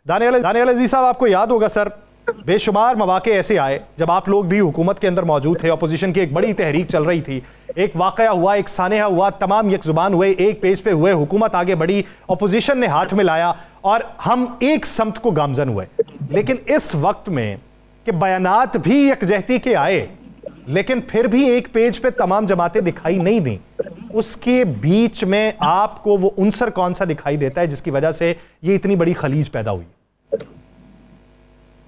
Daniel अजीज साहब, आपको याद होगा सर, बेशुमार मौके ऐसे आए जब आप लोग भी हुकूमत के अंदर मौजूद थे, अपोजिशन की एक बड़ी तहरीक चल रही थी, एक वाकया हुआ, एक सानेहा हुआ, तमाम यकजुबान हुए, एक पेज पे हुए, हुकूमत आगे बढ़ी, अपोजिशन ने हाथ मिलाया और हम एक समत को गामजन हुए। लेकिन इस वक्त में कि बयानात भी यकजहती के आए लेकिन फिर भी एक पेज पे तमाम जमातें दिखाई नहीं दी, उसके बीच में आपको वो उनसर कौन सा दिखाई देता है जिसकी वजह से ये इतनी बड़ी खलीज पैदा हुई?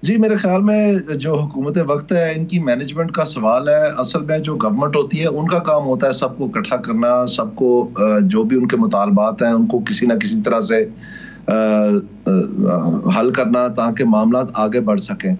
जी, मेरे ख्याल में जो हुकूमत वक्त है, इनकी मैनेजमेंट का सवाल है। असल में जो गवर्नमेंट होती है उनका काम होता है सबको इकट्ठा करना, सबको जो भी उनके मुतालबात हैं उनको किसी ना किसी तरह से हल करना ताकि मामला आगे बढ़ सकें।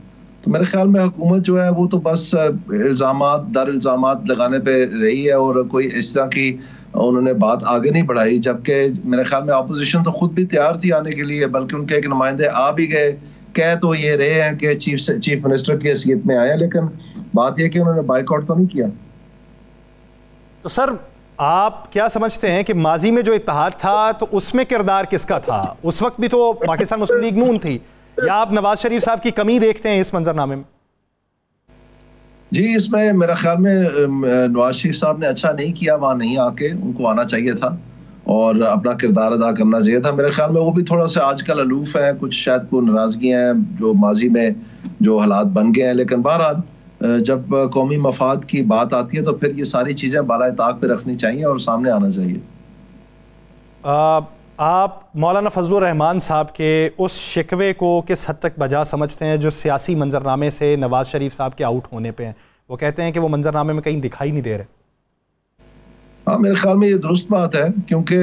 तो मेरे ख्याल में हुकूमत जो है वो तो बस इल्ज़ामात दर इल्ज़ामात लगाने पे रही है और कोई इस तरह की उन्होंने बात आगे नहीं बढ़ाई। जबकि मेरे ख्याल में अपोजिशन तो खुद भी तैयार थी आने के लिए, बल्कि उनके एक नुमाइंदे आ भी गए। कह तो ये रहे हैं कि चीफ मिनिस्टर की हैसियत में आया, लेकिन बात यह कि उन्होंने बाइकआउट तो नहीं किया। तो सर, आप क्या समझते हैं कि माजी में जो इत्तेहाद था तो उसमें किरदार किसका था? उस वक्त भी तो पाकिस्तान मुस्लिम लीग नून थी, या आप नवाज शरीफ साहब की कमी देखते हैं इस मंजरनामे में? जी, इसमें मेरा ख्याल में नवाज शरीफ साहब ने अच्छा नहीं किया, वहां नहीं आके, उनको आना चाहिए था और अपना किरदार अदा करना चाहिए था। मेरे ख्याल में वो भी थोड़ा सा आजकल अलूफ है, कुछ शायद को नाराजगियां हैं जो माजी में जो हालात बन गए हैं। लेकिन बहरहाल जब कौमी मफाद की बात आती है तो फिर ये सारी चीजें बाला ताक पे रखनी चाहिए और सामने आना चाहिए। आप मौलाना फजलुर रहमान साहब के उस शिकवे को किस हद तक बजा समझते हैं जो सियासी मंजरनामे से नवाज शरीफ साहब के आउट होने पे हैं? वो कहते हैं कि वो मंजरनामे में कहीं दिखाई नहीं दे रहे। हाँ, मेरे ख्याल में ये दुरुस्त बात है, क्योंकि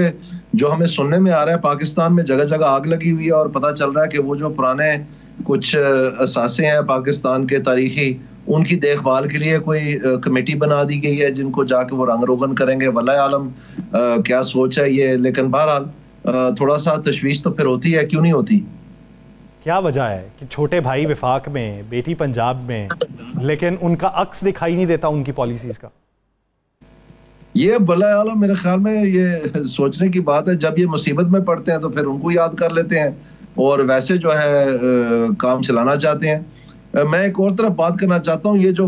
जो हमें सुनने में आ रहा है पाकिस्तान में जगह जगह आग लगी हुई है और पता चल रहा है कि वो जो पुराने कुछ असासे हैं पाकिस्तान के तारीखी, उनकी देखभाल के लिए कोई कमेटी बना दी गई है जिनको जाके वो रंग रोगन करेंगे। वल्लाह आलम क्या सोच है ये। लेकिन बहरहाल थोड़ा सा तशवीश तो फिर होती है, क्यों नहीं होती? क्या वजह है कि छोटे भाई विफाक में, बेटी पंजाब में, लेकिन उनका अक्स दिखाई नहीं देता उनकी पॉलिसीज का? ये भला आलम मेरे ख्याल में ये सोचने की बात है। जब ये मुसीबत में पड़ते हैं तो फिर उनको याद कर लेते हैं और वैसे जो है काम चलाना चाहते हैं। मैं एक और तरफ बात करना चाहता हूँ, ये जो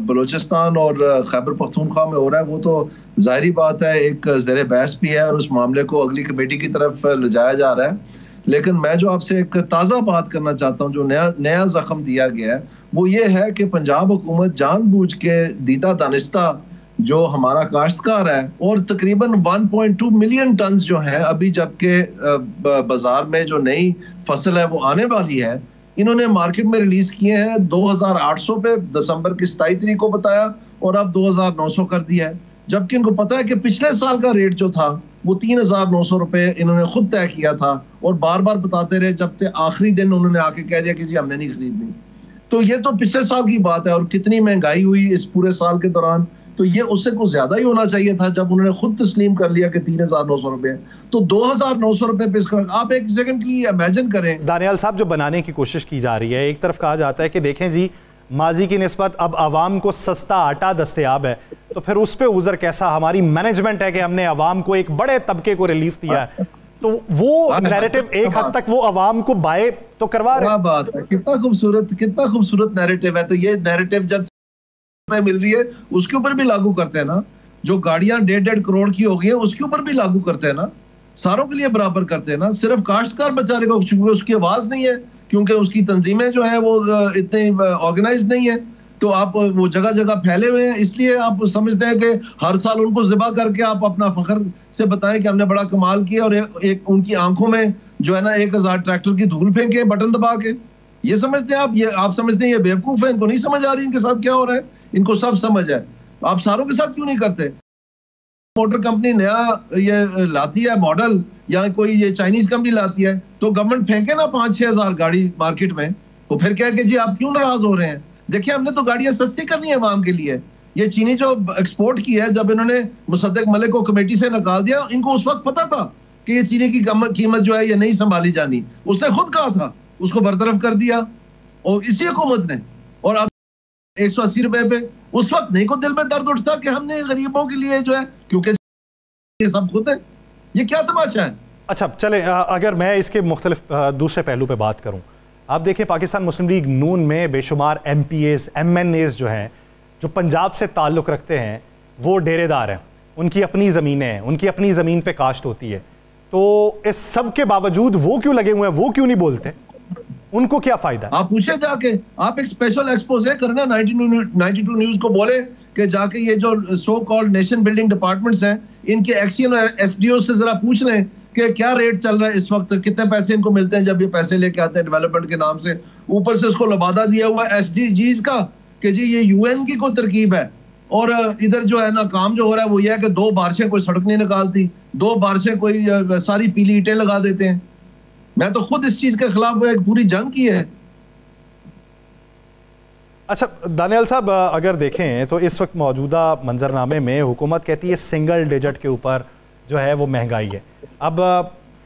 बलूचिस्तान और खैबर पख्तूनख्वा में हो रहा है वो तो जाहिर बात है एक ज़ेरे बहस भी है और उस मामले को अगली कमेटी की तरफ ले जाया जा रहा है। लेकिन मैं जो आपसे एक ताज़ा बात करना चाहता हूँ, जो नया जख्म दिया गया है वो ये है कि पंजाब हुकूमत जानबूझ के दीदा दानिस्ता जो हमारा काश्तकार है और तकरीबन 1.2 मिलियन टन जो है अभी, जबकि बाजार में जो नई फसल है वो आने वाली है, इन्होंने मार्केट में रिलीज किए हैं 2800 पे दिसंबर की 27 तारीख को बताया और अब 2900 कर दिया है। जबकि इनको पता है कि पिछले साल का रेट जो था वो 3900 रुपए इन्होंने खुद तय किया था और बार बार बताते रहे, जब तक आखिरी दिन उन्होंने आके कह दिया कि जी हमने नहीं खरीदनी। तो ये तो पिछले साल की बात है और कितनी महंगाई हुई इस पूरे साल के दौरान, तो ये उससे कुछ ज्यादा ही होना चाहिए था जब उन्होंने खुद तस्लीम कर लिया कि 3900 रुपए, तो 2900 रुपए पे इसका आप एक सेकंड की इमेजिन करें। दानियाल साहब, जो बनाने की कोशिश की जा रही है, एक तरफ कहा जाता है कि देखें जी माजी की निस्बत अब आवाम को सस्ता आटा दस्तयाब है, तो फिर उस पर उज़र कैसा हमारी मैनेजमेंट है कि हमने आवाम को एक बड़े तबके को रिलीफ दिया है, तो वो नैरेटिव एक हद तक वो आवाम को बाय तो करवा रहे हैं। बात है, कितना खूबसूरत नैरेटिव है। तो ये नैरेटिव जब मिल रही है उसके ऊपर भी लागू करते हैं ना, जो गाड़ियां 1.5 करोड़ की हो गई है उसके ऊपर भी लागू करते हैं ना, सारों के लिए बराबर करते हैं ना। सिर्फ काश्तकार बेचारे को चूंकि उसकी आवाज नहीं है, क्योंकि उसकी तंजीमें जो है वो इतने ऑर्गेनाइज नहीं है, तो आप वो जगह जगह फैले हुए हैं, इसलिए आप समझते हैं कि हर साल उनको ज़िबा करके आप अपना फख्र से बताएं कि हमने बड़ा कमाल किया और एक उनकी आंखों में जो है ना 1000 ट्रैक्टर की धूल फेंके बटन दबा के। ये समझते हैं आप समझते हैं ये बेवकूफ है, इनको नहीं समझ आ रही इनके साथ क्या हो रहा है। इनको सब समझ है, आप सारों के साथ क्यों नहीं करते? मोटर कंपनी नया ये लाती है मॉडल या कोई ये चाइनीज कंपनी लाती है तो गवर्नमेंट फेंके ना 5-6 हजार गाड़ी मार्केट में, तो फिर क्या कि जी आप क्यों नाराज हो रहे हैं? देखिए हमने तो गाड़ियां सस्ती करनी है आवाम के लिए। ये चीनी जो एक्सपोर्ट की है, जब इन्होंने मुसद्दिक मलिक को कमेटी से निकाल दिया, इनको उस वक्त पता था कि ये चीनी की कीमत जो है ये नहीं संभाली जानी, उसने खुद कहा था, उसको बरतरफ कर दिया और इसी हुकूमत ने। और अब 180 रुपए पे, उस वक्त नहीं को दिल में दर्द उठता कि हमने गरीबों के लिए जो है, क्योंकि ये सब खुद है। ये क्या तमाशा है? अच्छा चले, अगर मैं इसके मुख्तलिफ दूसरे पहलू पे बात करूं, आप देखें पाकिस्तान मुस्लिम लीग नून में बेशुमार MPAs MNAs जो हैं, जो पंजाब से ताल्लुक़ रखते हैं, वो डेरेदार हैं, उनकी अपनी ज़मीनें हैं, उनकी अपनी ज़मीन पे काश्त होती है। तो इस सब के बावजूद वो क्यों लगे हुए हैं, वो क्यों नहीं बोलते, उनको क्या फ़ायदा? आप पूछे जाके, आप एक स्पेशल एक्सपोजे करना 92 न्यूज़ को बोले कि जाके ये जो so called nation building departments हैं, इनके एक्सीएन और SDO से जरा पूछ लें कि क्या रेट चल रहा है इस वक्त, कितने पैसे इनको मिलते हैं जब ये पैसे लेके आते हैं डेवलपमेंट के नाम से। ऊपर से उसको लबादा दिया हुआ है SDGs का कि जी ये UN की कोई तरकीब है, और इधर जो है ना काम जो हो रहा है वो ये है कि 2 बारिशें कोई सड़क नहीं निकालती, 2 बारिशें कोई सारी पीली ईंटें लगा देते हैं। मैं तो खुद इस चीज के खिलाफ एक पूरी जंग की है। अच्छा दानियाल साहब, अगर देखें तो इस वक्त मौजूदा मंजरनामे में हुकूमत कहती है सिंगल डिजिट के ऊपर जो है वो महंगाई है। अब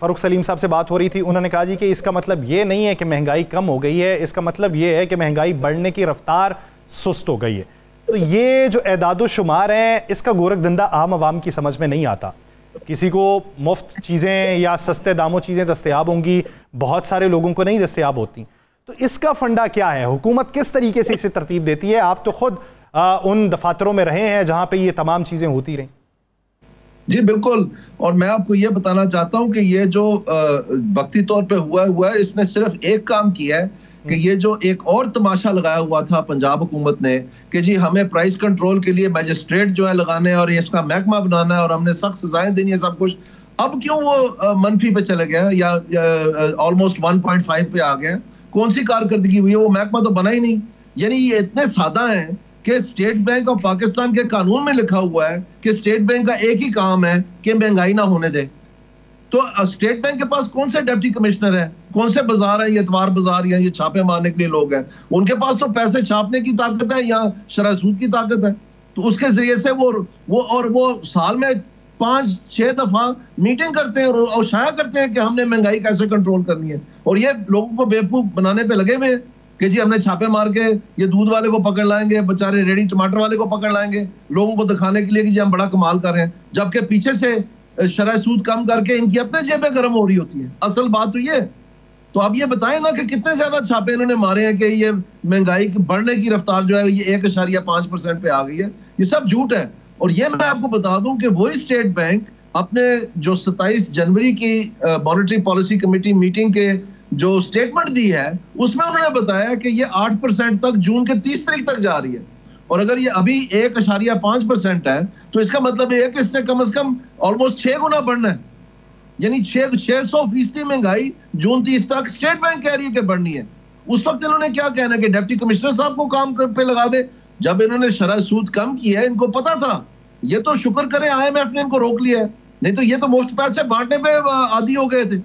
फ़ारूक सलीम साहब से बात हो रही थी, उन्होंने कहा जी कि इसका मतलब ये नहीं है कि महंगाई कम हो गई है, इसका मतलब ये है कि महंगाई बढ़ने की रफ्तार सुस्त हो गई है। तो ये जो एदाद शुमार हैं, इसका गोरखधंधा आम आवाम की समझ में नहीं आता। किसी को मुफ्त चीज़ें या सस्ते दामों चीज़ें दस्तयाब होंगी, बहुत सारे लोगों को नहीं दस्तयाब होती। तो इसका फंडा क्या है, हुकूमत किस तरीके से इसे तरतीब देती है? आप तो खुद उन दफातरों में रहे हैं जहां पे ये तमाम चीजें होती रहीं। जी बिल्कुल, और मैं आपको ये बताना चाहता हूं कि ये जो वक्ती तौर पे हुआ है, इसने सिर्फ एक काम किया है कि ये जो एक और तमाशा लगाया हुआ था पंजाब हुकूमत ने कि जी हमें प्राइस कंट्रोल के लिए मजिस्ट्रेट जो है लगाने और इसका महकमा बनाना है और हमने सख्त सजाएं देनी है सब कुछ। अब क्यों वो मनफी पे चले गया या ऑलमोस्ट 1.5 पे आ गया? कौन सी कारकर्दगी हुई है? वो महकमा तो बना ही नहीं। यानी ये इतने सादा हैं कि स्टेट बैंक ऑफ पाकिस्तान के कानून में लिखा हुआ है कि स्टेट बैंक का एक ही काम है कि महंगाई ना होने दे। तो स्टेट बैंक के पास कौन से डिप्टी कमिश्नर है, कौन से बाजार है, ये इतवार बाजार या ये छापे मारने के लिए लोग हैं? उनके पास तो पैसे छापने की ताकत है या शरह सूद की ताकत है। तो उसके जरिए से वो साल में 5-6 दफा मीटिंग करते हैं और शाया करते हैं कि हमने महंगाई कैसे कंट्रोल करनी है, और ये लोगों को बेवकूफ बनाने पे लगे हुए हैं कि जी हमने छापे मार के ये दूध वाले को पकड़ लाएंगे, बेचारे रेडी टमाटर वाले को पकड़ लाएंगे, लोगों को दिखाने के लिए कि जी हम बड़ा कमाल कर रहे हैं, जबकि पीछे से शरह सूद कम करके इनकी अपने जेबें गर्म हो रही होती है। असल बात तो ये। तो अब ये बताएं ना कि कितने ज्यादा छापे इन्होंने मारे हैं कि ये महंगाई बढ़ने की रफ्तार जो है ये 1.5% पे आ गई है। ये सब झूठ है। और ये मैं आपको बता दूं कि वही स्टेट बैंक अपने जो 27 जनवरी की मॉनेटरी पॉलिसी कमेटी मीटिंग के जो स्टेटमेंट दी है उसमें उन्होंने बताया कि ये 8% तक जून के 30 तारीख तक जा रही है, और अगर ये अभी 1.5% है तो इसका मतलब ये है कि इसने कम से कम ऑलमोस्ट 6 गुना बढ़ना है। यानी 600% महंगाई जून 30 तक स्टेट बैंक कह रही है कि बढ़नी है। उस वक्त इन्होंने क्या कहना कि डिप्टी कमिश्नर साहब को काम पे लगा दे। जब इन्होंने शरह सूद कम किया है, इनको पता था, ये तो शुक्र करें IMF ने इनको रोक लिया है, नहीं तो ये तो मुफ्त पैसे बांटने पे आदी हो गए थे।